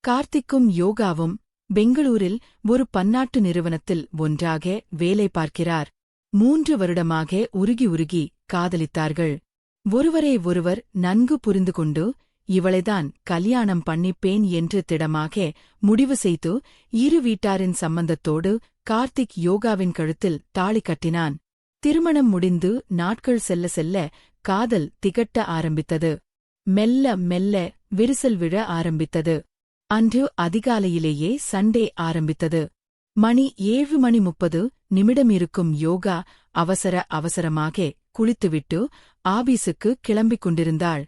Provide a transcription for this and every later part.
கார்த்திக்கும் யோகாவும் பெங்களூரில் ஒரு பன்னாட்டு நிறுவனத்தில் ஒன்றாக வேலை பார்க்கிறார். 3 வருடமாக உருகி காதலித்தார்கள். ஒருவரை ஒருவர் நன்கு புரிந்து கொண்டு இவளைதான் கல்யாணம் பண்ணிப்பேன் என்று திடமாக முடிவு செய்து இரு வீட்டாரின் சம்பந்தத்தோடு கார்த்திக் யோகாவின் கழுத்தில் தாலி கட்டினான். திருமணம் முடிந்து நாட்கள் செல்ல செல்ல காதல் திகட்ட ஆரம்பித்தது. மெல்ல மெல்ல விரிசல் விழ ஆரம்பித்தது. அன்று அதிகாலையிலேயே சண்டே ஆரம்பித்தது. மணி 7:30 இருக்கும் யோகா அவசரமாக குளித்துவிட்டு ஆபீஸுக்கு கிளம்பிக் கொண்டிருந்தாள்.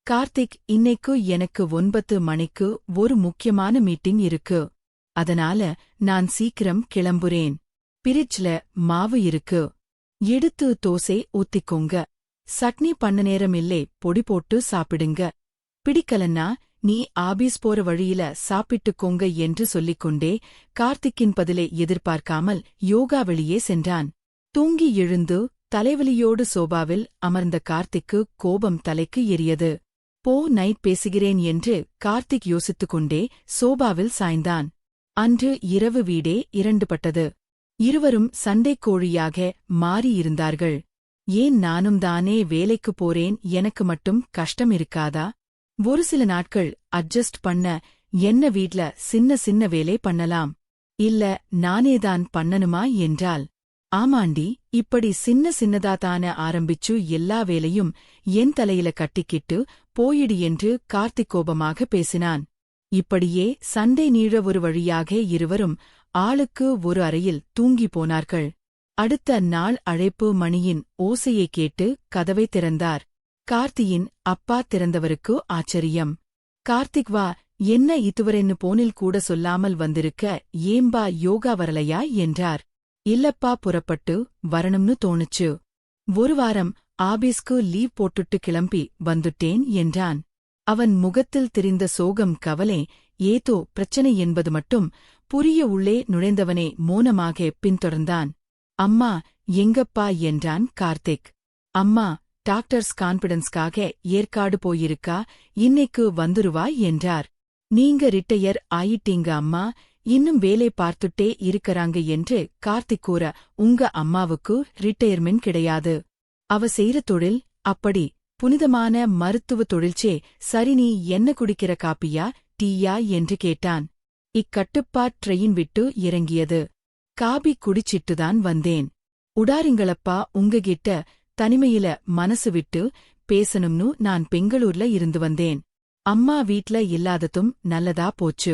கார்த்திக், இன்னைக்கு எனக்கு 9 மணிக்கு ஒரு முக்கியமான மீட்டிங் இருக்கு. அதனால நான் சீக்கிரம் கிளம்புறேன். பிரிட்ஜ்ல மாவு இருக்கு. எடுத்து தோசை ஊத்திக்கோங்க. சட்னி பண்ண நேரம் இல்லே, பொடி போட்டு சாப்பிடுங்க. பிடிக்கலன்னா நீ ஆபீஸ் போற வழியில சாப்பிட்டுக்கோங்க என்று சொல்லிக்கொண்டே கார்த்திக்கின் பதிலை எதிர்பார்க்காமல் யோகா வெளியே சென்றான். தூங்கி எழுந்து தலைவலியோடு சோபாவில் அமர்ந்த கார்த்திக்கு கோபம் தலைக்கு எரியது. நைட் பேசுகிறேன் என்று கார்த்திக் யோசித்துக்கொண்டே சோபாவில் சாய்ந்தான். அன்று இரவு வீடே இரண்டுபட்டது. இருவரும் சண்டைக்கோழியாக மாறியிருந்தார்கள். ஏன் நானும் தானே வேலைக்கு போறேன், எனக்கு மட்டும் கஷ்டம் இருக்காதா? ஒரு சில நாட்கள் அட்ஜஸ்ட் பண்ண என்ன வீட்ல சின்ன வேலை பண்ணலாம். இல்ல நானேதான் பண்ணணுமா என்றால், ஆமாண்டி, இப்படி சின்னதான ஆரம்பிச்சு எல்லா வேலையும் என் தலையில கட்டிக்கிட்டு போயிடு என்று கார்த்திக் கோபமாக பேசினான். இப்படியே சண்டை நீழ ஒரு வழியாக இருவரும் ஆளுக்கு ஒரு அறையில் தூங்கி போனார்கள். அடுத்த நாள் அழைப்பு மணியின் ஓசையை கேட்டு கதவை திறந்தார். கார்த்தியின் அப்பா திறந்தவருக்கு ஆச்சரியம். கார்த்திக், வா, என்ன இதுவரைன்னு போனில் கூட சொல்லாமல் வந்திருக்க, ஏம்பா யோகா வரலையா என்றார். இல்லப்பா, புறப்பட்டு வரணும்னு தோணுச்சு. ஒரு வாரம் ஆபீஸ்க்கு லீவ் போட்டுட்டு கிளம்பி வந்துட்டேன் என்றான். அவன் முகத்தில் தெரிந்த சோகம், கவலை, ஏதோ பிரச்சனை என்பது மட்டும் புரிய உள்ளே நுழைந்தவனே மோனமாக பின்தொடர்ந்தான். அம்மா எங்கப்பா என்றான் கார்த்திக். அம்மா டாக்டர்ஸ் கான்பிடன்ஸ்காக ஏற்காடு போயிருக்கா, இன்னைக்கு வந்துருவா என்றார். நீங்க ரிட்டையர் ஆயிட்டீங்க அம்மா, இன்னும் வேலை பார்த்துட்டே இருக்கறாங்க என்று கார்த்திக் கூற, உங்க அம்மாவுக்கு ரிட்டையர்மெண்ட் கிடையாது. அவ செய்ற தொழில் அப்படி புனிதமான மருத்துவ தொழில்ச்சே. சரி, நீ என்ன குடிக்கிற, காப்பியா டீயா என்று கேட்டான். இக்கட்டுப்பாட் ட்ரெயின் விட்டு இறங்கியது. காபி குடிச்சிட்டுதான் வந்தேன். உடாரிங்களப்பா, உங்ககிட்ட தனிமையில மனசு விட்டு பேசணும்னு நான் பெங்களூர்ல இருந்து வந்தேன். அம்மா வீட்ல இல்லாததும் நல்லதா போச்சு.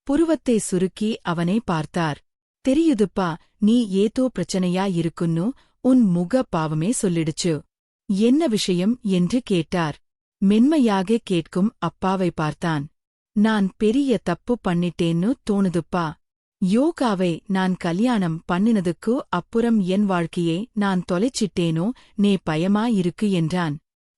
புருவத்தை சுருக்கி அவனை பார்த்தார். தெரியுதுப்பா, நீ ஏதோ பிரச்சனையா இருக்குன்னு உன் முக பாவமே சொல்லிடுச்சு. என்ன விஷயம் என்று கேட்டார். மென்மையாக கேட்கும் அப்பாவை பார்த்தான். நான் பெரிய தப்பு பண்ணிட்டேன்னு தோணுதுப்பா. யோகாவை நான் கல்யாணம் பண்ணினதுக்கு அப்புறம் என் வாழ்க்கையை நான் தொலைச்சிட்டேனோ நே பயமா இருக்கு என்றான்.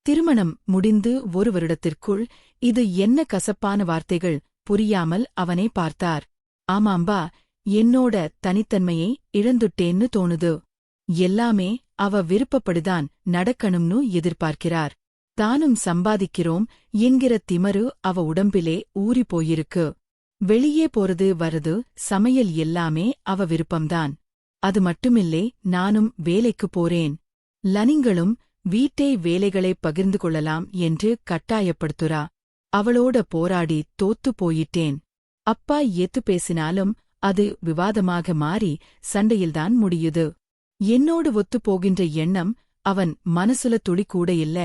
திருமணம் முடிந்து ஒரு வருடத்திற்குள் இது என்ன கசப்பான வார்த்தைகள், புரியாமல் அவனை பார்த்தார். ஆமாம்பா, என்னோட தனித்தன்மையை இழந்துட்டேன்னு தோணுது. எல்லாமே அவ விருப்பப்படுதான் நடக்கணும்னு எதிர்பார்க்கிறார். தானும் சம்பாதிக்கிறோம் என்கிற திமரு அவ உடம்பிலே ஊறி போயிருக்கு. வெளியே போறது வரது சமையல் எல்லாமே அவ விருப்பம்தான். அது மட்டுமில்லே, நானும் வேலைக்கு போறேன். லனிங்களும் வீட்டை வேலைகளை பகிர்ந்து கொள்ளலாம் என்று கட்டாயப்படுத்துறா. அவளோட போராடி தோத்து போயிட்டேன். அப்பா எத்து பேசினாலும் அது விவாதமாக மாறி சண்டையில்தான் முடியுது. என்னோடு ஒத்துப் போகின்ற எண்ணம் அவன் மனசுல துளி கூட இல்ல.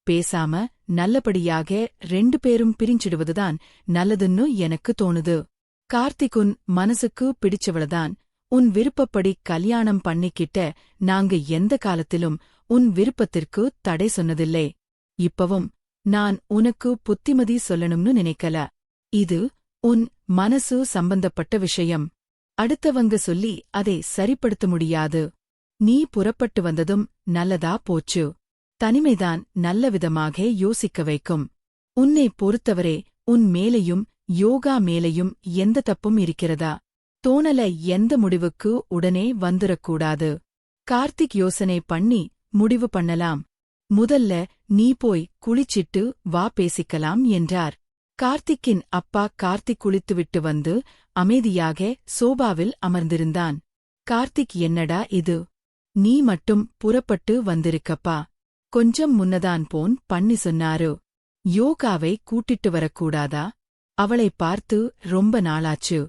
பேசாம நல்லபடியாக 2 பேரும் பிரிஞ்சிடுவதுதான் நல்லதுன்னு எனக்கு தோணுது. கார்த்திக், உன் மனசுக்கு பிடிச்சவளதான். உன் விருப்பப்படி கல்யாணம் பண்ணிக்கிட்ட நாங்க எந்த காலத்திலும் உன் விருப்பத்திற்கு தடை சொன்னதில்லை. இப்பவும் நான் உனக்கு புத்திமதி சொல்லணும்னு நினைக்கல. இது உன் மனசு சம்பந்தப்பட்ட விஷயம். அடுத்தவங்க சொல்லி அதை சரிப்படுத்த முடியாது. நீ புறப்பட்டு வந்ததும் நல்லதா போச்சு. தனிமைதான் நல்ல விதமாக யோசிக்க வைக்கும். உன்னை பொறுத்தவரே உன் மேலையும் யோகா மேலையும் எந்த தப்பும் இருக்கிறதா? தோணல எந்த முடிவுக்கு உடனே வந்துடக்கூடாது. கார்த்திக் யோசனை பண்ணி முடிவு பண்ணலாம். முதல்ல நீ போய் குளிச்சிட்டு வா, பேசிக்கலாம் என்றார். கார்த்திக்கின் அப்பா கார்த்திக் குளித்துவிட்டு வந்து அமைதியாக சோபாவில் அமர்ந்திருந்தான். கார்த்திக், என்னடா இது? நீ மட்டும் புறப்பட்டு வந்திருக்கப்பா. கொஞ்சம் முன்னதான் போன் பண்ணி சொன்னாரு. யோகாவை கூட்டிட்டு வரக்கூடாதா? அவளை பார்த்து ரொம்ப நாளாச்சு.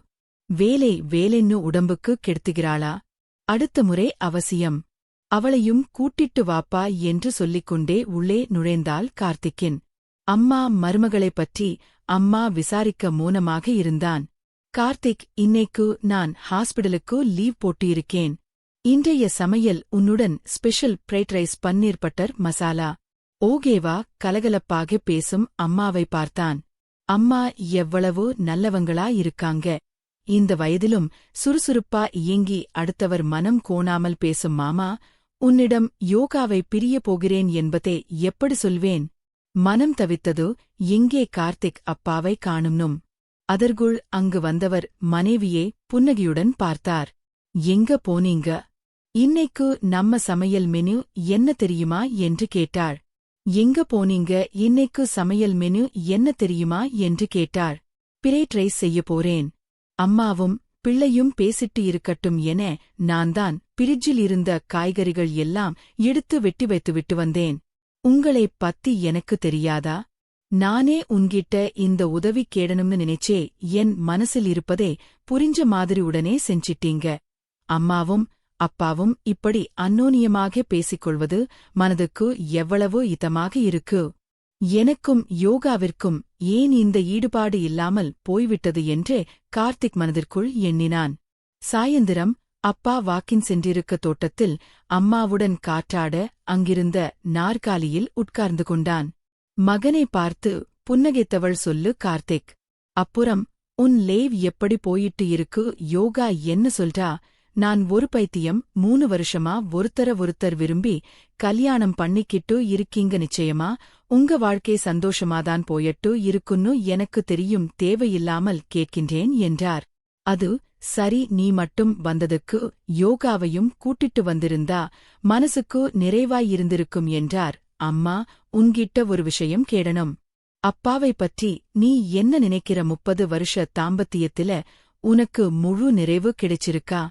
வேலை வேலைன்னு உடம்புக்கு கெடுத்துகிறாளா? அடுத்த முறை அவசியம். அவளையும் கூட்டிட்டு வாப்பா என்று சொல்லிக்கொண்டே உள்ளே நுழைந்தாள் கார்த்திக்கின் அம்மா. மருமகளைப் பற்றி அம்மா விசாரிக்க மௌனமாக இருந்தான். கார்த்திக், இன்னைக்கு நான் ஹாஸ்பிடலுக்கு லீவ் போட்டிருக்கேன். இன்றைய சமையல் உன்னுடன் ஸ்பெஷல் ஃப்ரைட் ரைஸ் பன்னீர் பட்டர் மசாலா. ஓகேவா? கலகலப்பாக பேசும் அம்மாவை பார்த்தான். அம்மா எவ்வளவு நல்லவங்களா இருக்காங்க. இந்த வயதிலும் சுறுசுறுப்பா இயங்கி அடுத்தவர் மனம் கோணாமல் பேசும் மாமா, உன்னிடம் யோகாவை பிரியப் போகிறேன் என்பதை எப்படி சொல்வேன்? மனம் தவித்தது. எங்கே கார்த்திக் அப்பாவை காணும்னும். அதற்குள் அங்கு வந்தவர் மனைவியே புன்னகையுடன் பார்த்தார். எங்க போனீங்க? இன்னைக்கு நம்ம சமையல் மெனு என்ன தெரியுமா என்று கேட்டாள். எங்க போனீங்க? இன்னைக்கு சமையல் மெனு என்ன தெரியுமா என்று கேட்டாள். ஃப்ரைட் ரைஸ் செய்ய போறேன். அம்மாவும் பிள்ளையும் பேசிட்டு இருக்கட்டும் என நான்தான் பிரிட்ஜில் இருந்த காய்கறிகள் எல்லாம் எடுத்து வெட்டி வைத்துவிட்டு வந்தேன். உங்களைப் பத்தி எனக்கு தெரியாதா? நானே உன்கிட்ட இந்த உதவி கேடணும்னு நினைச்சே என் மனசில் இருப்பதே புரிஞ்ச மாதிரி உடனே செஞ்சிட்டீங்க. அம்மாவும் அப்பாவும் இப்படி அந்யோன்யமாக பேசிக்கொள்வது மனதுக்கு எவ்வளவோ இதமாக இருக்கு. எனக்கும் யோகாவிற்கும் ஏன் இந்த ஈடுபாடு இல்லாமல் போய்விட்டது என்றே கார்த்திக் மனதிற்குள் எண்ணினான். சாயந்திரம் அப்பா வாக்கின் சென்றிருக்க தோட்டத்தில் அம்மாவுடன் காற்றாட அங்கிருந்த நாற்காலியில் உட்கார்ந்து கொண்டான். மகனை பார்த்து புன்னகைத்தவள், சொல்லு கார்த்திக். அப்புறம் உன் லேவ் எப்படி போயிட்டு இருக்கு? யோகா என்ன சொல்றா? நான் ஒரு பைத்தியம் 3 வருஷமா ஒருத்தர் விரும்பி கல்யாணம் பண்ணிக்கிட்டு இருக்கீங்க. நிச்சயமா உங்க வாழ்க்கை சந்தோஷமாதான் போயட்டு இருக்குன்னு எனக்கு தெரியும். தேவையில்லாமல் கேட்கின்றேன் என்றார். அது சரி, நீ மட்டும் வந்ததுக்கு யோகாவையும் கூட்டிட்டு வந்திருந்தா மனசுக்கு நிறைவாயிருந்திருக்கும் என்றார். அம்மா, உன்கிட்ட ஒரு விஷயம் கேடணும். அப்பாவை பற்றி நீ என்ன நினைக்கிற? 30 வருஷ தாம்பத்தியத்தில உனக்கு முழு நிறைவு கிடைச்சிருக்கா?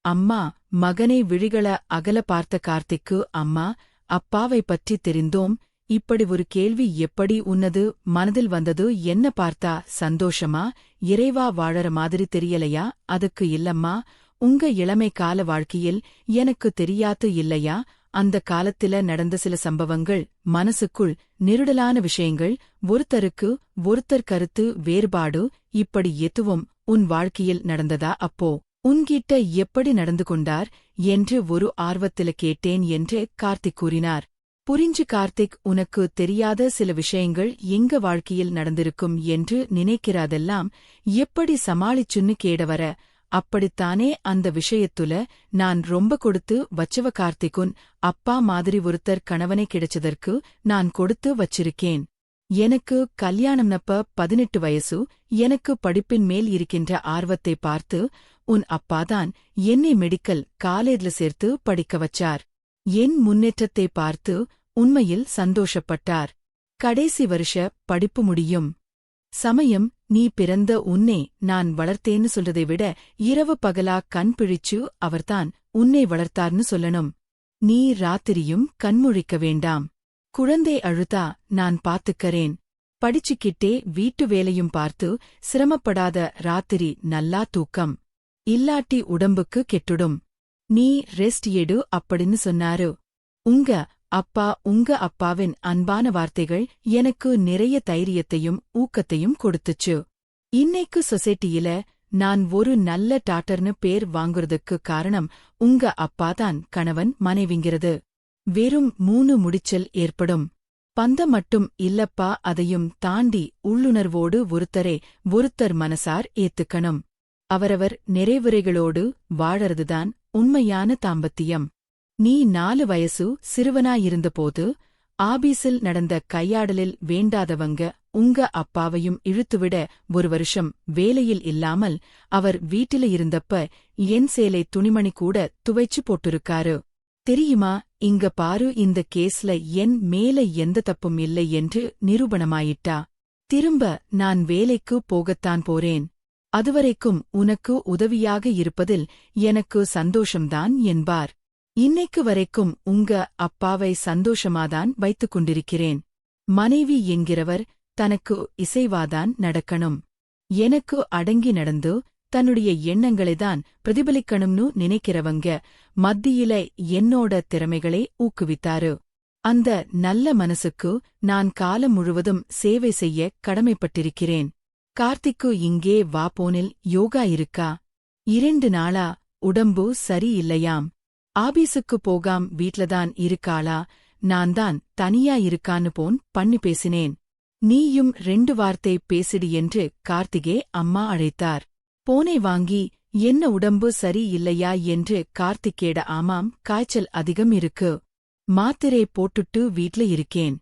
அம்மா, மகனை விழிகள அகல பார்த்த கார்த்திக்கு, அம்மா, அப்பாவை பற்றி தெரிந்தோம். இப்படி ஒரு கேள்வி எப்படி உன்னது மனதில் வந்தது? என்ன பார்த்தா சந்தோஷமா? இறைவா வாழற மாதிரி தெரியலையா? அதுக்கு இல்லம்மா, உங்க இளமை கால வாழ்க்கையில் எனக்கு தெரியாது இல்லையா? அந்த காலத்தில நடந்த சில சம்பவங்கள் மனசுக்குள் நெருடலான விஷயங்கள், ஒருத்தருக்கு ஒருத்தர் கருத்து வேறுபாடு, இப்படி எதுவும் உன் வாழ்க்கையில் நடந்ததா? அப்போ உன்கிட்ட எப்படி நடந்து கொண்டார் என்று ஒரு ஆர்வத்தில கேட்டேன் என்று கார்த்திக் கூறினார். புரிஞ்சு கார்த்திக், உனக்கு தெரியாத சில விஷயங்கள் எங்க வாழ்க்கையில் நடந்திருக்கும் என்று நினைக்கிறதெல்லாம் எப்படி சமாளிச்சுன்னு கேடவர? அப்படித்தானே அந்த விஷயத்துல நான் ரொம்ப கொடுத்து வச்சவ. கார்த்திக்குன் அப்பா மாதிரி ஒருத்தர் கணவனை கிடைச்சதற்கு நான் கொடுத்து வச்சிருக்கேன். எனக்கு கல்யாணம்னப்ப 18 வயசு. எனக்கு படிப்பின் மேல் இருக்கின்ற ஆர்வத்தை பார்த்து உன் அப்பாதான் என்னை மெடிக்கல் காலேஜ்ல சேர்த்து படிக்க வச்சார். என் முன்னேற்றத்தை பார்த்து உண்மையில் சந்தோஷப்பட்டார். கடைசி வருஷ படிப்பு முடியும் சமயம் நீ பிறந்த உன்னை நான் வளர்த்தேன்னு சொல்றதை விட இரவு பகலா கண் பிழிச்சு அவர்தான் உன்னை வளர்த்தார்னு சொல்லணும். நீ ராத்திரியும் கண்முழிக்க வேண்டாம். குழந்தை அழுதா நான் பாத்துக்கறேன். படிச்சுக்கிட்டே வீட்டு வேலையும் பார்த்து சிரமப்படாத. ராத்திரி நல்லா தூக்கம் இல்லாட்டி உடம்புக்கு கெட்டுடும். நீ ரெஸ்ட் எடு அப்படின்னு சொன்னாரு. உங்க அப்பாவின் அன்பான வார்த்தைகள் எனக்கு நிறைய தைரியத்தையும் ஊக்கத்தையும் கொடுத்துச்சு. இன்னைக்கு சொசைட்டியில நான் ஒரு நல்ல டாக்டர்னு பேர் வாங்குறதுக்கு காரணம் உங்க அப்பாதான். கணவன் மனைவிங்கிறது வெறும் 3 முடிச்சல் ஏற்படும் பந்தம் மட்டும் இல்லப்பா. அதையும் தாண்டி உள்ளுணர்வோடு ஒருத்தர் மனசார் ஏத்துக்கணும். அவரவர் நிறைவுரைகளோடு வாழறதுதான் உண்மையான தாம்பத்தியம். நீ 4 வயசு சிறுவனாயிருந்தபோது ஆபீஸில் நடந்த கையாடலில் வேண்டாதவங்க உங்க அப்பாவையும் இழுத்துவிட 1 வருஷம் வேலையில் இல்லாமல் அவர் வீட்டில இருந்தப்ப என் சேலை துணிமணி கூட துவைச்சு போட்டிருக்காரு தெரியுமா? இங்க பாரு, இந்த கேஸ்ல என் மேல எந்த தப்பும் இல்லை என்று நிரூபணமாயிட்டா. திரும்ப நான் வேலைக்கு போகத்தான் போறேன். அதுவரைக்கும் உனக்கு உதவியாக இருப்பதில் எனக்கு சந்தோஷம்தான் என்பார். இன்னைக்கு வரைக்கும் உங்க அப்பாவை சந்தோஷமாதான் வைத்துக் கொண்டிருக்கிறேன். மனைவி என்கிறவர் தனக்கு இசைவாதான் நடக்கணும். எனக்கு அடங்கி நடந்து தன்னுடைய எண்ணங்களைதான் பிரதிபலிக்கணும்னு நினைக்கிறவங்க மத்தியில என்னோட திறமைகளை ஊக்குவித்தாரு. அந்த நல்ல மனசுக்கு நான் காலம் முழுவதும் சேவை செய்ய கடமைப்பட்டிருக்கிறேன். கார்த்திக்கு இங்கே வாபோனில் யோகா இருக்கா? 2 நாளா உடம்பு சரியில்லையாம். ஆபீஸுக்கு போகாம் வீட்லதான் இருக்காளா? நான் தான் தனியா இருக்கான்னு போன் பண்ணி பேசினேன். நீயும் 2 வார்த்தை பேசிடு என்று கார்த்திகே அம்மா அழைத்தார். போனை வாங்கி என்ன உடம்பு சரி இல்லையா என்று கார்த்திகேட ஆமாம் காய்ச்சல் அதிகம் இருக்கு. மாத்திரை போட்டுட்டு வீட்ல இருக்கேன்.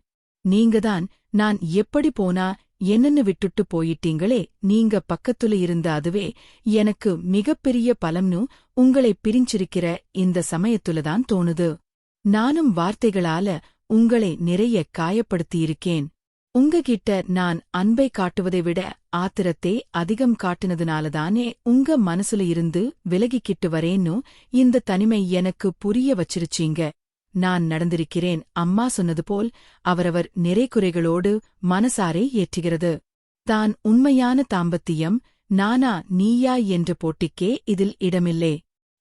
நீங்கதான் நான் எப்படி போனா என்னன்னு விட்டுட்டு போயிட்டீங்களே. நீங்க பக்கத்துல இருந்த அதுவே எனக்கு மிகப்பெரிய பலம்னு உங்களை பிரிஞ்சிருக்கிற இந்த சமயத்துலதான் தோணுது. நானும் வார்த்தைகளால உங்களை நிறைய காயப்படுத்தியிருக்கேன். உங்ககிட்ட நான் அன்பை காட்டுவதை விட ஆத்திரத்தை அதிகம் காட்டினதுனாலதானே உங்க மனசுல இருந்து விலகிக்கிட்டு வரேன்னு இந்த தனிமை எனக்கு புரிய வச்சிருச்சீங்க. நான் நடந்திருக்கிறேன். அம்மா சொன்னது போல் அவரவர் நிறைகுறைகளோடு மனசாரே ஏற்றுகிறது. தான் உண்மையான தாம்பத்தியம் நானா நீயா என்ற போட்டிக்கே இதில் இடமில்லை.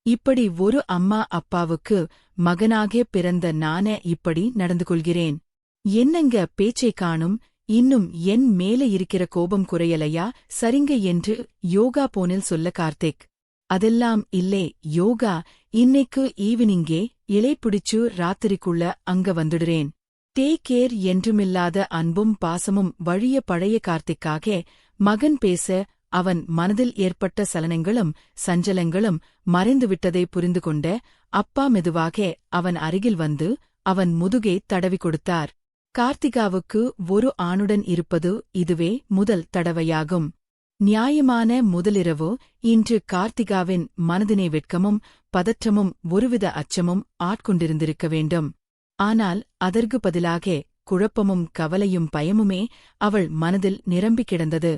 இப்படி ஒரு அம்மா அப்பாவுக்கு மகனாக பிறந்த நானே இப்படி நடந்து கொள்கிறேன். என்னங்க பேச்சை காணும். இன்னும் என் மேல இருக்கிற கோபம் குறையலையா? சரிங்க என்று யோகா போனில் சொல்ல கார்த்திக். அதெல்லாம் இல்லே யோகா, இன்னைக்கு ஈவினிங்கே இலை பிடிச்சு ராத்திரிக்குள்ள அங்க வந்துடுறேன். டேக் கேர் என்றுமில்லாத அன்பும் பாசமும் வழிய பழைய கார்த்திக்காக மகன் பேச அவன் மனதில் ஏற்பட்ட சலனங்களும் சஞ்சலங்களும் மறைந்துவிட்டதை புரிந்து கொண்ட அப்பா மெதுவாக அவன் அருகில் வந்து அவன் முதுகை தடவி கொடுத்தார். கார்த்திகாவுக்கு ஒரு ஆணுடன் இருப்பது இதுவே முதல் தடவையாகும். நியாயமான முதலிரவு இன்று கார்த்திகாவின் மனதினை வெட்கமும் பதற்றமும் ஒருவித அச்சமும் ஆட்கொண்டிருந்திருக்க வேண்டும். ஆனால் அதற்கு பதிலாக குழப்பமும் கவலையும் பயமுமே அவள் மனதில் நிரம்பிக் கிடந்தது.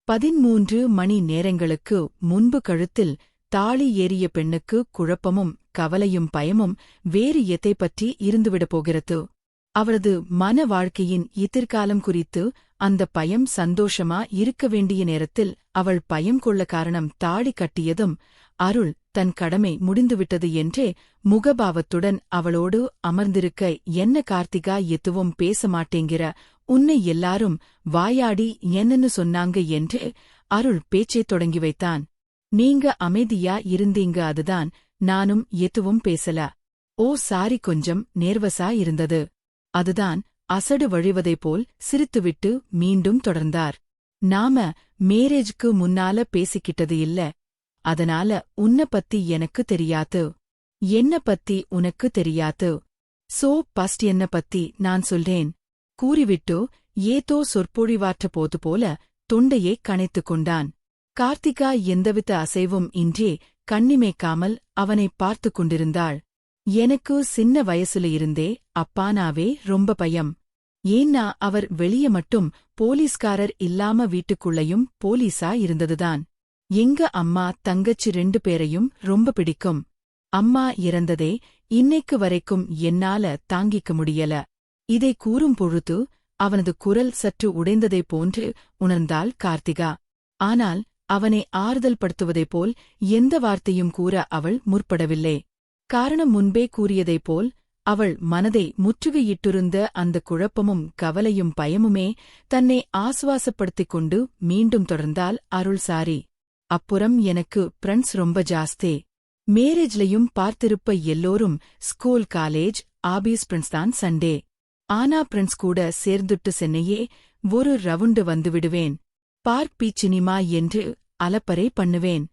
13 மணி நேரங்களுக்கு முன்பு கழுத்தில் தாலி ஏறிய பெண்ணுக்கு குழப்பமும் கவலையும் பயமும் வேறு எதை பற்றி இருந்துவிடப் போகிறது? அவளது மன வாழ்க்கையின் எதிர்காலம் குறித்து அந்த பயம் சந்தோஷமா இருக்க வேண்டிய நேரத்தில் அவள் பயம் கொள்ள காரணம் தாடி கட்டியதும் அருள் தன் கடமை முடிந்துவிட்டது என்றே முகபாவத்துடன் அவளோடு அமர்ந்திருக்க என்ன கார்த்திகா எதுவும் பேச மாட்டேங்கிற, உன்னை எல்லாரும் வாயாடி என்னன்னு சொன்னாங்க என்று அருள் பேச்சைத் தொடங்கி வைத்தான். நீங்க அமைதியா இருந்தீங்க, அதுதான். நானும் எதுவும் பேசல. ஓ சாரி, கொஞ்சம் நேர்வசா இருந்தது. அதுதான். அசடு வழிவதைப் போல் சிரித்துவிட்டு மீண்டும் தொடர்ந்தார். நாம மேரேஜ்க்கு முன்னால பேசிக்கிட்டது இல்ல. அதனால உன்ன பத்தி எனக்கு தெரியாது. என்ன பத்தி உனக்கு தெரியாது. சோ பஸ்ட் என்ன பத்தி நான் சொல்றேன் கூறிவிட்டு ஏதோ சொற்பொழிவாற்ற போது போல தொண்டையை கனைத்துக் கொண்டான். கார்த்திகா எந்தவித அசைவும் இன்றே கண்ணிமைக்காமல் அவனை பார்த்துக் கொண்டிருந்தாள். எனக்கு சின்ன வயசுல இருந்தே அப்பானாவே ரொம்ப பயம். ஏன்னா அவர் வெளிய மட்டும் போலீஸ்காரர் இல்லாம வீட்டுக்குள்ளயும் போலீஸா இருந்ததுதான். எங்க அம்மா தங்கச்சி 2 பேரையும் ரொம்ப பிடிக்கும். அம்மா இறந்ததே இன்னைக்கு வரைக்கும் என்னால தாங்கிக்க முடியல. இதை கூறும் பொழுது அவனது குரல் சற்று உடைந்ததைப் போன்று உணர்ந்தாள் கார்த்திகா. ஆனால் அவனை ஆறுதல் படுத்துவதைப் போல் எந்த வார்த்தையும் கூற அவள் முற்படவில்லை. காரணம் முன்பே கூறியதைப் போல் அவள் மனதை முற்றுகையிட்டிருந்த அந்த குழப்பமும் கவலையும் பயமுமே தன்னை ஆசுவாசப்படுத்திக் கொண்டு மீண்டும் தொடர்ந்தாள். அருள் சாரி, அப்புறம் எனக்கு ஃப்ரெண்ட்ஸ் ரொம்ப ஜாஸ்தி. மேரேஜ்லயும் பார்த்திருப்ப எல்லோரும் ஸ்கூல் காலேஜ் ஆபீஸ் ஃப்ரெண்ட்ஸ் தான். சண்டே ஆனா ஃப்ரெண்ட்ஸ் கூட சேர்ந்துட்டு சென்னையே ஒரு ரவுண்டு வந்துவிடுவேன். பார்க் பீச் சினிமா என்று அலப்பறை பண்ணுவேன்.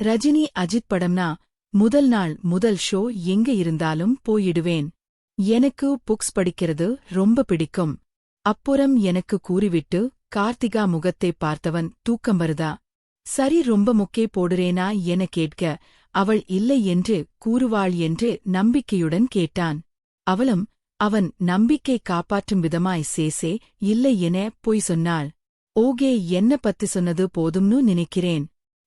ரஜினி அஜித் படம்னா முதல் நாள் முதல் ஷோ எங்க இருந்தாலும் போயிடுவேன். எனக்கு புக்ஸ் படிக்கிறது ரொம்ப பிடிக்கும். அப்புறம் எனக்கு கூறிவிட்டு கார்த்திகா முகத்தை பார்த்தவன் தூக்கம் வருதா, சரி ரொம்ப மொக்கே போடுறேனா என கேட்க அவள் இல்லை என்று கூறுவாள் என்று நம்பிக்கையுடன் கேட்டான். அவளும் அவன் நம்பிக்கை காப்பாற்றும் விதமாய் சேசே இல்லை என பொய் சொன்னாள். ஓகே, என்ன பத்தி சொன்னது போதும்னு நினைக்கிறேன்.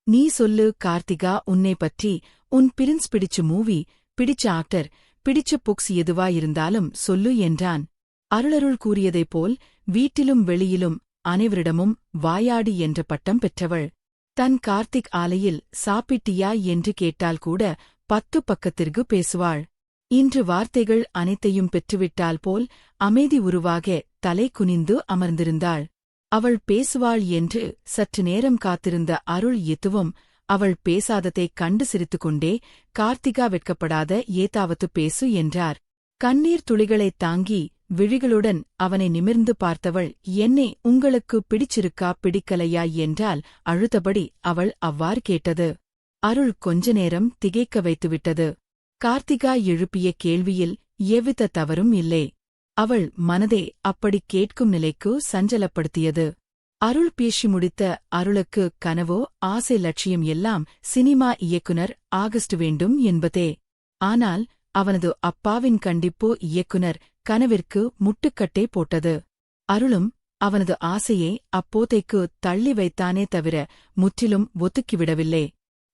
நீ சொல்லு கார்த்திகா, உன்னை பற்றி. உன் பிரின்ஸ் பிடிச்ச மூவி, பிடிச்ச ஆக்டர், பிடிச்ச புக்ஸ் எதுவா இருந்தாலும் சொல்லு என்றான். அருளருள் கூறியதைப் போல் வீட்டிலும் வெளியிலும் அனைவரிடமும் வாயாடி என்ற பட்டம் பெற்றவள். தன் கார்த்திக் ஆலையில் சாப்பிட்டியா என்று கேட்டால் கூட 10 பக்கத்திற்கு பேசுவாள். இன்று வார்த்தைகள் அனைத்தையும் பெற்றுவிட்டால் போல் அமைதி உருவாக தலை குனிந்து அமர்ந்திருந்தாள். அவள் பேசுவாள் என்று சற்று நேரம் காத்திருந்த அருள் எதுவும் அவள் பேசாததைக் கண்டு சிரித்துக்கொண்டே, கார்த்திகா வெட்கப்படாத ஏதாவது பேசு என்றார். கண்ணீர் துளிகளைத் தாங்கி விழிகளுடன் அவனை நிமிர்ந்து பார்த்தவள், என்னை உங்களுக்கு பிடிச்சிருக்கா பிடிக்கலையா என்றால் அழுதபடி அவள் அவ்வாறு கேட்டது. அருள் கொஞ்ச நேரம் திகைக்க வைத்துவிட்டது. கார்த்திகா எழுப்பிய கேள்வியில் எவ்வித தவறும் இல்லை. அவள் மனதை அப்படிக் கேட்கும் நிலைக்கு சஞ்சலப்படுத்தியது. அருள் பேசி முடித்த அருளுக்கு கனவோ ஆசை லட்சியம் எல்லாம் சினிமா இயக்குனர் ஆகஸ்ட் வேண்டும் என்பதே. ஆனால் அவனது அப்பாவின் கண்டிப்பு இயக்குனர் கனவிற்கு முட்டுக்கட்டை போட்டது. அருளும் அவனது ஆசையை அப்போதைக்கு தள்ளி வைத்தானே தவிர முற்றிலும் ஒத்துக்கிவிடவில்லை.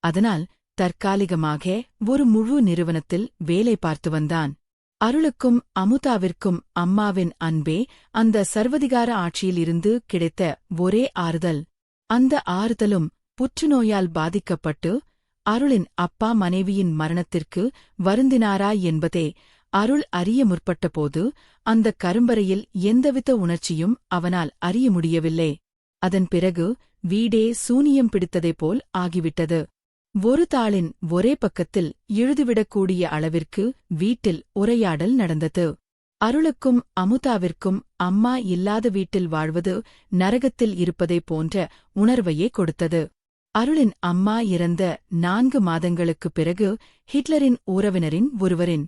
அதனால் தற்காலிகமாக ஒரு முழு நிறுவனத்தில் வேலை பார்த்து வந்தான். அருளுக்கும் அமுதாவிற்கும் அம்மாவின் அன்பே அந்த சர்வதிகார ஆட்சியில் இருந்து கிடைத்த ஒரே ஆறுதல். அந்த ஆறுதலும் புற்றுநோயால் பாதிக்கப்பட்டு அருளின் அப்பா மனைவியின் மரணத்திற்கு வருந்தினாரா என்பதே அருள் அறிய முற்பட்டபோது அந்த கரும்பறையில் எந்தவித உணர்ச்சியும் அவனால் அறிய முடியவில்லை. அதன் பிறகு வீடே சூனியம் பிடித்ததைப் போல் ஆகிவிட்டது. ஒரு தாளின் ஒரே பக்கத்தில் எழுதிவிடக்கூடிய அளவிற்கு வீட்டில் உரையாடல் நடந்தது. அருளுக்கும் அமுதாவிற்கும் அம்மா இல்லாத வீட்டில் வாழ்வது நரகத்தில் இருப்பதைப் போன்ற உணர்வையே கொடுத்தது. அருளின் அம்மா இறந்த 4 மாதங்களுக்குப் பிறகு ஹிட்லரின் உறவினரின் ஒருவரின்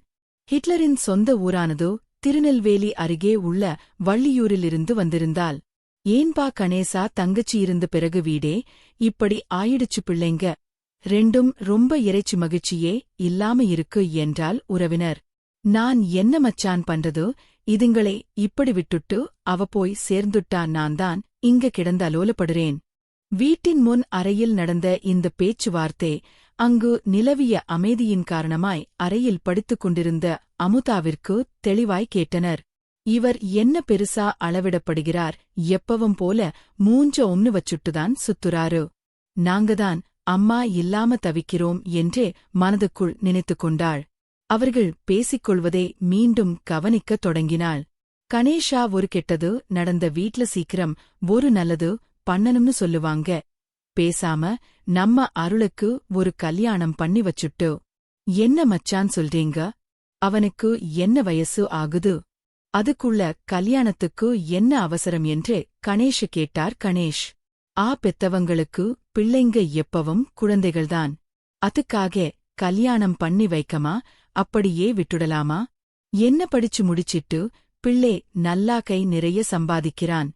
ஹிட்லரின் சொந்த ஊரானது திருநெல்வேலி அருகே உள்ள வள்ளியூரிலிருந்து வந்திருந்தாள். ஏன்பா கணேசா, தங்கச்சி இருந்த பிறகு வீடே இப்படி ஆயிடுச்சு பிள்ளைங்க, ரெண்டும் ரொம்ப இறைச்சி மகிழ்ச்சியே இல்லாம இருக்கு என்றால் உறவினர். நான் என்ன மச்சான் பண்றது, இதுங்களை இப்படி விட்டுட்டு அவ போய் சேர்ந்துட்டா, நான்தான் இங்க கிடந்து அலோலப்படுறேன். வீட்டின் முன் அறையில் நடந்த இந்த பேச்சுவார்த்தை அங்கு நிலவிய அமைதியின் காரணமாய் அறையில் படித்துக் கொண்டிருந்த அமுதாவிற்கு தெளிவாய் கேட்டனர். இவர் என்ன பெருசா அளவிடப்படுகிறார், எப்பவும் போல மூஞ்ச ஒம்னு வச்சுட்டுதான் சுத்துறாரு. நாங்கதான் அம்மா இல்லாம தவிக்கிறோம் என்றே மனதுக்குள் நினைத்துக் கொண்டாள். அவர்கள் பேசிக்கொள்வதை மீண்டும் கவனிக்கத் தொடங்கினாள். கணேஷா, ஒரு கெட்டது நடந்த வீட்ல சீக்கிரம் ஒரு நல்லது பண்ணணும்னு சொல்லுவாங்க. பேசாம நம்ம அருளுக்கு ஒரு கல்யாணம் பண்ணி வச்சுட்டு. என்ன மச்சான் சொல்றீங்க, அவனுக்கு என்ன வயசு ஆகுது, அதுக்குள்ள கல்யாணத்துக்கு என்ன அவசரம் என்று கணேஷ் கேட்டார். கணேஷ், பெத்தவங்களுக்கு பிள்ளைங்க எப்பவும் குழந்தைகள்தான், அதுக்காக கல்யாணம் பண்ணி வைக்கமா, அப்படியே விட்டுடலாமா? என்ன படிச்சு முடிச்சிட்டு பிள்ளை நல்லா கை நிறைய சம்பாதிக்கிறான்,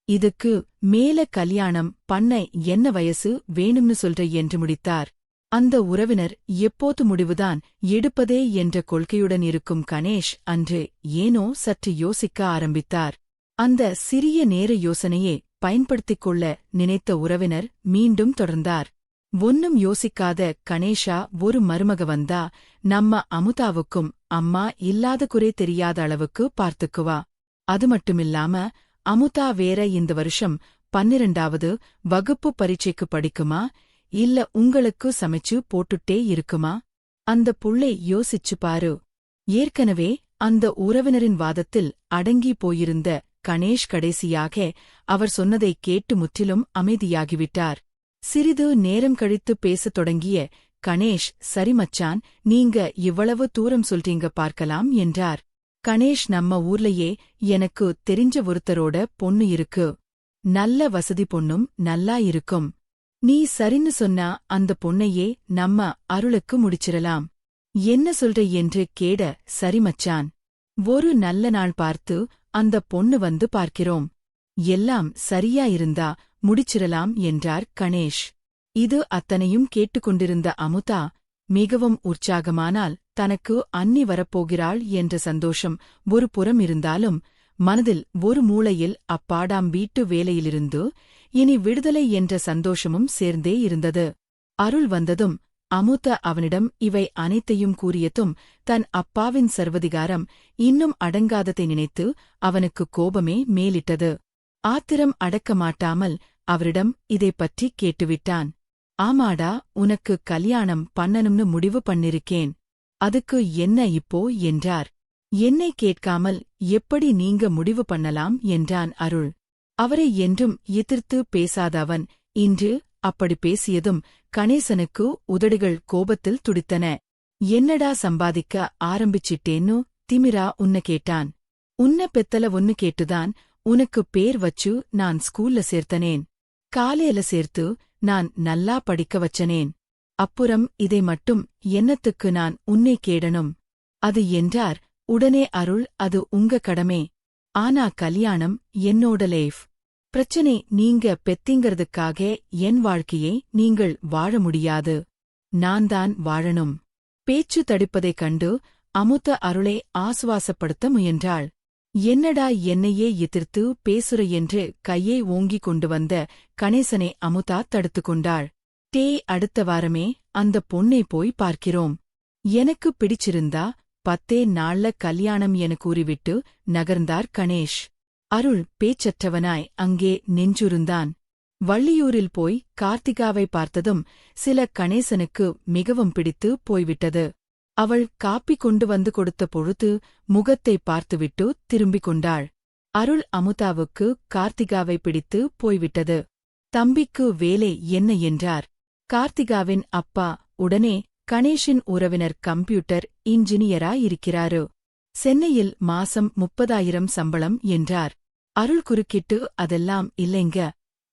இதுக்கு மேல கல்யாணம் பண்ண என்ன வயசு வேணும்னு சொல்ற என்று முடித்தார். அந்த உறவினர் எப்போது முடிவுதான் எடுப்பதே என்ற கொள்கையுடன் இருக்கும் கணேஷ் அன்று ஏனோ சற்று யோசிக்க ஆரம்பித்தார். அந்த சிறிய நேர யோசனையை பயன்படுத்திக் கொள்ள நினைத்த உறவினர் மீண்டும் தொடர்ந்தார். ஒன்னும் யோசிக்காத கணேஷா, ஒரு மருமக வந்தா நம்ம அமுதாவுக்கும் அம்மா இல்லாத குறை தெரியாத அளவுக்கு பார்த்துக்குவா. அது மட்டுமில்லாம அமுதா வேற இந்த வருஷம் 12வது வகுப்பு பரீட்சைக்கு படிக்குமா, இல்ல உங்களுக்கு சமைச்சு போட்டுட்டே இருக்குமா? அந்த புள்ளை யோசிச்சு பாரு. ஏற்கனவே அந்த உறவினரின் வாதத்தில் அடங்கி போயிருந்த கணேஷ் கடைசியாக அவர் சொன்னதைக் கேட்டு முற்றிலும் அமைதியாகிவிட்டார். சிறிது நேரம் கழித்து பேசத் தொடங்கிய கணேஷ், சரி மச்சான், நீங்க இவ்வளவு தூரம் சொல்றீங்க, பார்க்கலாம் என்றார். கணேஷ், நம்ம ஊர்லயே எனக்கு தெரிஞ்ச ஒருத்தரோட பொண்ணு இருக்கு, நல்ல வசதி பொண்ணும் நல்லா இருக்கும். நீ சரின்னு சொன்னா அந்த பொண்ணையே நம்ம அருளுக்கு முடிச்சிரலாம். என்ன சொல்ற என்று கேட. சரி மச்சான், ஒரு நல்ல நாள் பார்த்து அந்த பொண்ணு வந்து பார்க்கிறோம், எல்லாம் சரியா இருந்தா முடிச்சிரலாம் என்றார் கணேஷ். இது அத்தனையும் கேட்டுக்கொண்டிருந்த அமுதா மிகவும் உற்சாகமானால் தனக்கு அண்ணி வரப்போகிறாள் என்ற சந்தோஷம் ஒரு புறம் இருந்தாலும் மனதில் ஒரு மூலையில் அப்பாடாம் வீட்டு வேலையிலிருந்து இனி விடுதலை என்ற சந்தோஷமும் சேர்ந்தே இருந்தது. அருள் வந்ததும் அமுதா அவனிடம் இவை அனைத்தையும் கூறியதும் தன் அப்பாவின் சர்வதிகாரம் இன்னும் அடங்காததை நினைத்து அவனுக்கு கோபமே மேலிட்டது. ஆத்திரம் அடக்க மாட்டாமல் அவரிடம் இதைப் பற்றி கேட்டுவிட்டான். ஆமாடா, உனக்கு கல்யாணம் பண்ணணும்னு முடிவு பண்ணிருக்கேன். அதுக்கு என்ன இப்போ என்றார். என்னை கேட்காமல் எப்படி நீங்க முடிவு பண்ணலாம் என்றான் அருள். அவரை என்றும் எதிர்த்து பேசாத அவன் இன்று அப்படி பேசியதும் கணேசனுக்கு உதடுகள் கோபத்தில் துடித்தன. என்னடா சம்பாதிக்க ஆரம்பிச்சிட்டேன்னு திமிரா உன்ன கேட்டான். உன்ன பெத்தல ஒன்னு கேட்டுதான் உனக்கு பேர் வச்சு நான் ஸ்கூல்ல சேர்த்தனேன். காலேல சேர்த்து நான் நல்லா படிக்க வச்சனேன். அப்புறம் இதை மட்டும் என்னத்துக்கு நான் உன்னை கேடணும்? அது என்றார். உடனே அருள், அது உங்க கடமை. ஆனா கல்யாணம் என்னோட லைஃப். பிரச்சனை நீங்க பெத்திங்கிறதுக்காக என் வாழ்க்கையை நீங்கள் வாழ முடியாது. நான்தான் வாழணும். பேச்சு தடிப்பதைக் கண்டு அமுதா அருளை ஆசுவாசப்படுத்த முயன்றாள். என்னடா என்னையே எதிர்த்து பேசுற என்று கையை ஓங்கிக் கொண்டு வந்த கணேசனை அமுதா தடுத்துக் கொண்டாள். அடுத்த வாரமே அந்த பொண்ணை போய் பார்க்கிறோம். எனக்கு பிடிச்சிருந்தா 10 நாள்ல கல்யாணம் என கூறிவிட்டு நகர்ந்தார் கணேஷ். அருள் பேச்சற்றவனாய் அங்கே நெஞ்சுருந்தான். வள்ளியூரில் போய் கார்த்திகாவை பார்த்ததும் சில கணேசனுக்கு மிகவும் பிடித்து போய்விட்டது. அவள் காப்பி கொண்டு வந்து கொடுத்த பொழுது முகத்தை பார்த்துவிட்டு திரும்பிக் கொண்டாள். அருள் அமுதாவுக்கு கார்த்திகாவை பிடித்து போய்விட்டது. தம்பிக்கு வேலை என்ன என்றார். கார்த்திகாவின் அப்பா உடனே கணேஷின் உறவினர் கம்ப்யூட்டர் இன்ஜினியரா இருக்கிறாரு. சென்னையில் மாசம் 30,000 சம்பளம் என்றார். அருள் குறுக்கிட்டு, அதெல்லாம் இல்லைங்க.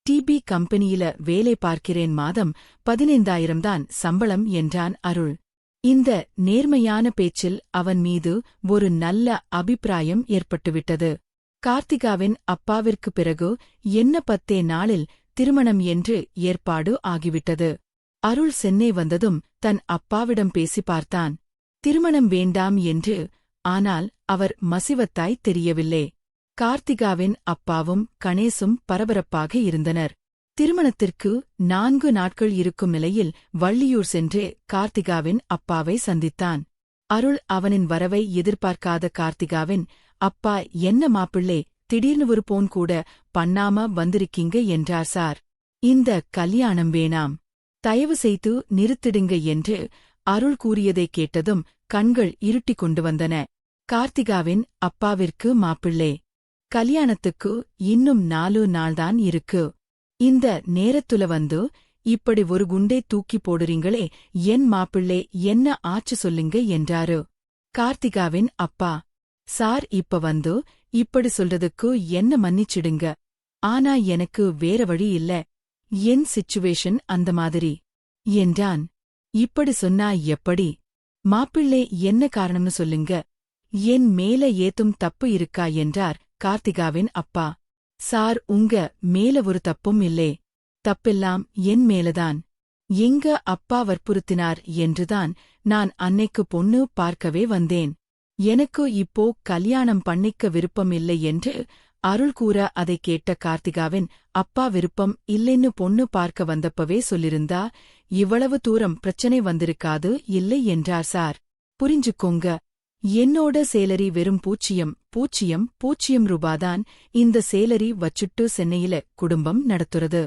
டிபி கம்பெனியில வேலை பார்க்கிறேன், மாதம் 15,000 தான் சம்பளம் என்றான் அருள். இந்த நேர்மையான பேச்சில் அவன் மீது ஒரு நல்ல அபிப்பிராயம் ஏற்பட்டுவிட்டது. கார்த்திகாவின் அப்பாவிற்கு பிறகு என்ன 10 நாளில் திருமணம் என்று ஏற்பாடு ஆகிவிட்டது. அருள் சென்னை வந்ததும் தன் அப்பாவிடம் பேசி பார்த்தான். திருமணம் வேண்டாம் என்று. ஆனால் அவர் மசிவத்தாய் தெரியவில்லை. கார்த்திகாவின் அப்பாவும் கணேசும் பரபரப்பாக இருந்தனர். திருமணத்திற்கு 4 நாட்கள் இருக்கும் நிலையில் வள்ளியூர் சென்று கார்த்திகாவின் அப்பாவை சந்தித்தான். அருள் அவனின் வரவை எதிர்பார்க்காத கார்த்திகாவின் அப்பா, என்ன மாப்பிள்ளை, திடீர்னு ஒரு போன் கூட பண்ணாம வந்திருக்கீங்க என்றார். சார், இந்த கல்யாணம் வேணாம், தயவு செய்து நிறுத்திடுங்க என்று அருள் கூறியதைக் கேட்டதும் கண்கள் இருட்டிக் கொண்டு வந்தன. கார்த்திகாவின் அப்பாவிற்கு, மாப்பிள்ளை, கல்யாணத்துக்கு இன்னும் 4 நாள்தான் இருக்கு. இந்த நேரத்துல வந்து இப்படி ஒரு குண்டை தூக்கி போடுறீங்களே, என் மாப்பிள்ளை என்ன ஆச்சு சொல்லுங்க என்றாரு. கார்த்திகாவின் அப்பா, சார், இப்ப வந்து இப்படி சொல்றதுக்கு என்ன மன்னிச்சிடுங்க. ஆனா எனக்கு வேற வழி இல்ல. என் சிச்சுவேஷன் அந்த மாதிரி என்றான். இப்படி சொன்னா எப்படி? மாப்பிள்ளை, என்ன காரணம்னு சொல்லுங்க. என் மேல ஏத்தும் தப்பு இருக்கா என்றார் கார்த்திகாவின் அப்பா. சார், உங்க மேல ஒரு தப்பும் இல்லே. தப்பெல்லாம் என் மேலதான். எங்க அப்பா வற்புறுத்தினார் என்றுதான் நான் அன்னைக்கு பொண்ணு பார்க்கவே வந்தேன். எனக்கு இப்போ கல்யாணம் பண்ணிக்க விருப்பம் இல்லை என்று அருள் கூற அதைக் கேட்ட கார்த்திகாவின் அப்பா, விருப்பம் இல்லைன்னு பொண்ணு பார்க்க வந்தப்பவே சொல்லிருந்தா இவ்வளவு தூரம் பிரச்சனை வந்திருக்காது இல்லை என்றார். சார், புரிஞ்சுக்கோங்க, என்னோட சேலரி வெறும் 0 ரூபாதான். இந்த சேலரி வச்சுட்டு சென்னையில குடும்பம் நடத்துறது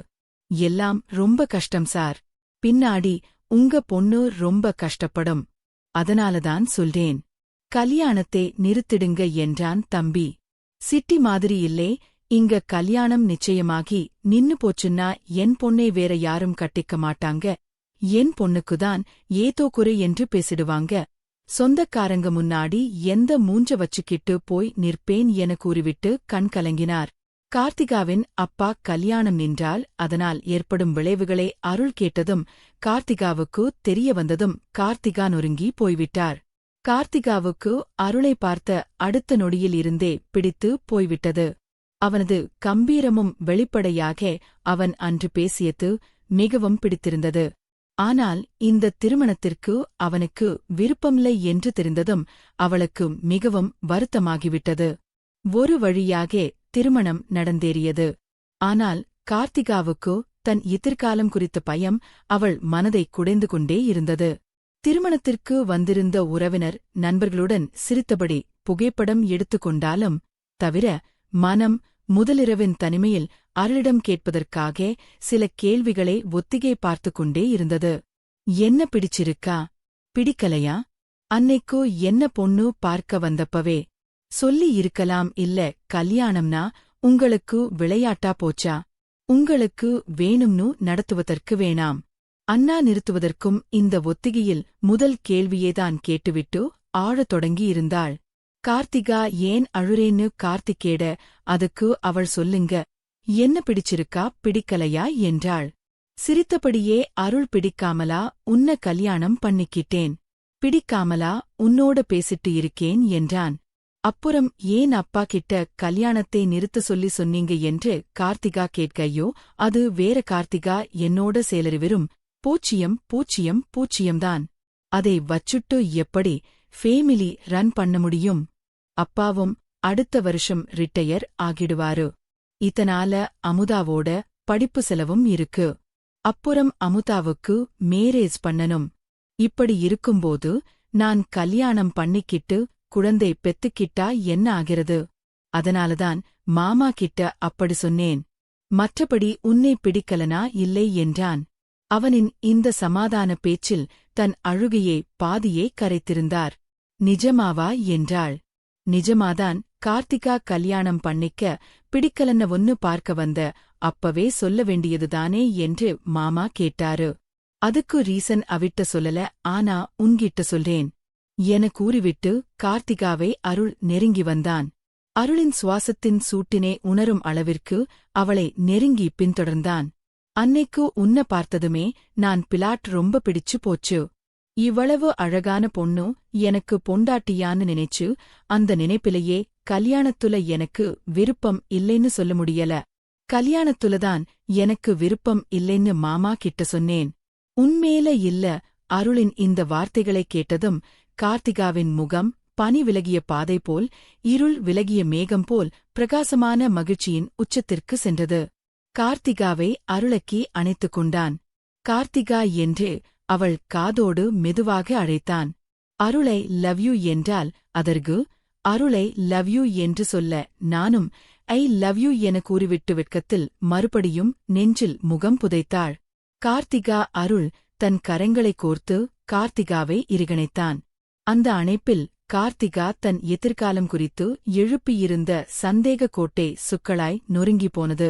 எல்லாம் ரொம்ப கஷ்டம் சார். பின்னாடி உங்க பொண்ணு ரொம்ப கஷ்டப்படும். அதனாலதான் சொல்றேன், கல்யாணத்தை நிறுத்திடுங்க என்றான் தம்பி. சிட்டி மாதிரி இல்லே, இங்க கல்யாணம் நிச்சயமாகி நின்னு போச்சுன்னா என் பொண்ணை வேற யாரும் கட்டிக்க மாட்டாங்க. என் பொண்ணுக்குதான் ஏதோ குறை என்று பேசிடுவாங்க. சொந்தக்காரங்க முன்னாடி எந்த மூஞ்ச வச்சுக்கிட்டு போய் நிற்பேன் என கூறிவிட்டு கண் கலங்கினார். கார்த்திகாவின் அப்பா கல்யாணம் நின்றால் அதனால் ஏற்படும் விளைவுகளை அருள் கேட்டதும் கார்த்திகாவுக்கு தெரிய வந்ததும் கார்த்திகா நொறுங்கி போய்விட்டார். கார்த்திகாவுக்கு அருளை பார்த்த அடுத்த நொடியில் இருந்தே பிடித்து போய்விட்டது. அவனது கம்பீரமும் வெளிப்படையாக அவன் அன்று பேசியது மிகவும் பிடித்திருந்தது. ஆனால் இந்த திருமணத்திற்கு அவனுக்கு விருப்பமில்லை என்று தெரிந்ததும் அவளுக்கு மிகவும் வருத்தமாகிவிட்டது. ஒரு வழியாக திருமணம் நடந்தேறியது. ஆனால் கார்த்திகாவுக்கு தன் எதிர்காலம் குறித்த பயம் அவள் மனதை குடைந்து கொண்டே இருந்தது. திருமணத்திற்கு வந்திருந்த உறவினர் நண்பர்களுடன் சிரித்தபடி புகைப்படம் எடுத்துக்கொண்டாலும் தவிர மனம் முதலிரவின் தனிமையில் அருளிடம் கேட்பதற்காக சில கேள்விகளை ஒத்திகை பார்த்து கொண்டே இருந்தது. என்ன பிடிச்சிருக்கா? பிடிக்கலையா? அன்னைக்கு என்ன பொண்ணு பார்க்க வந்தப்பவே சொல்லி இருக்கலாம். இல்ல கல்யாணம்னா உங்களுக்கு விளையாட்டா போச்சா? உங்களுக்கு வேணும்னு நடத்துவதற்கு வேணாம். அண்ணா நிறுத்துவதற்கும் இந்த ஒத்திகையில் முதல் கேள்வியேதான் கேட்டுவிட்டு ஆழத் தொடங்கியிருந்தாள். கார்த்திகா ஏன் அழுறேன்னு கார்த்திகேட அதுக்கு அவள் சொல்லுங்க, என்ன பிடிச்சிருக்கா பிடிக்கலையா என்றாள். சிரித்தபடியே அருள் பிடிக்காமலா உன்ன கல்யாணம் பண்ணிக்கிட்டேன், பிடிக்காமலா உன்னோட பேசிட்டு இருக்கேன் என்றான். அப்புறம் ஏன் அப்பா கிட்ட கல்யாணத்தை நிறுத்த சொல்லி சொன்னீங்க என்று கார்த்திகா கேட்கையோ அது வேற கார்த்திகா என்னோட சேலறிவரும் பூச்சியம்தான். அதை வச்சுட்டு எப்படி ஃபேமிலி ரன் பண்ண முடியும்? அப்பாவும் அடுத்த வருஷம் ரிட்டையர் ஆகிடுவாரு. இதனால அமுதாவோட படிப்பு செலவும் இருக்கு. அப்புறம் அமுதாவுக்கு மேரேஜ் பண்ணனும். இப்படி இருக்கும்போது நான் கல்யாணம் பண்ணிக்கிட்டு குழந்தை பெத்துக்கிட்டா என்ன ஆகிறது? அதனாலதான் மாமா கிட்ட அப்படி சொன்னேன். மற்றபடி உன்னை பிடிக்கலனா இல்லை என்றான். அவனின் இந்த சமாதான பேச்சில் தன் அழுகையை பாதியே கரைத்திருந்தார். நிஜமாவா என்றாள். நிஜமாதான். கார்த்திகா கல்யாணம் பண்ணிக்க பிடிக்கலன்ன ஒன்னு பார்க்க வந்த அப்பவே சொல்ல வேண்டியதுதானே என்று மாமா கேட்டாரு. அதுக்கு ரீசன் அவிட்ட சொல்லல, ஆனா உன்கிட்ட சொல்றேன் என கூறிவிட்டு கார்த்திகாவை அருள் நெருங்கி வந்தான். அருளின் சுவாசத்தின் சூட்டினை உணரும் அளவிற்கு அவளை நெருங்கி பின்தொடர்ந்தான். அன்னைக்கு உன்ன பார்த்ததுமே நான் பிளாட் ரொம்ப பிடிச்சு போச்சு. இவ்வளவு அழகான பொண்ணு எனக்கு பொண்டாட்டியான்னு நினைச்சு அந்த நினைப்பிலேயே கல்யாணத்துல எனக்கு விருப்பம் இல்லைன்னு சொல்ல முடியல. கல்யாணத்துலதான் எனக்கு விருப்பம் இல்லைன்னு மாமா கிட்ட சொன்னேன். உன்மேல இல்ல. அருளின் இந்த வார்த்தைகளைக் கேட்டதும் கார்த்திகாவின் முகம் பனி விலகிய பாதை போல் இருள் விலகிய மேகம் போல் பிரகாசமான மகிழ்ச்சியின் உச்சத்திற்கு சென்றது. கார்த்திகாவை அருளக்கி அணைத்துக் கொண்டான். கார்த்திகா என்று அவள் காதோடு மெதுவாக அழைத்தான். அருளை லவ் யூ என்றால் அதற்கு அருளை லவ் யூ என்று சொல்ல நானும் ஐ லவ் யூ என கூறிவிட்டு வெட்கத்தில் மறுபடியும் நெஞ்சில் முகம் புதைத்தாள். கார்த்திகா அருள் தன் கரங்களைக் கோர்த்து கார்த்திகாவை இறுகணைத்தான். அந்த அணைப்பில் கார்த்திகா தன் எதிர்காலம் குறித்து எழுப்பியிருந்த சந்தேக கோட்டை சுக்களாய் நொறுங்கிப் போனது.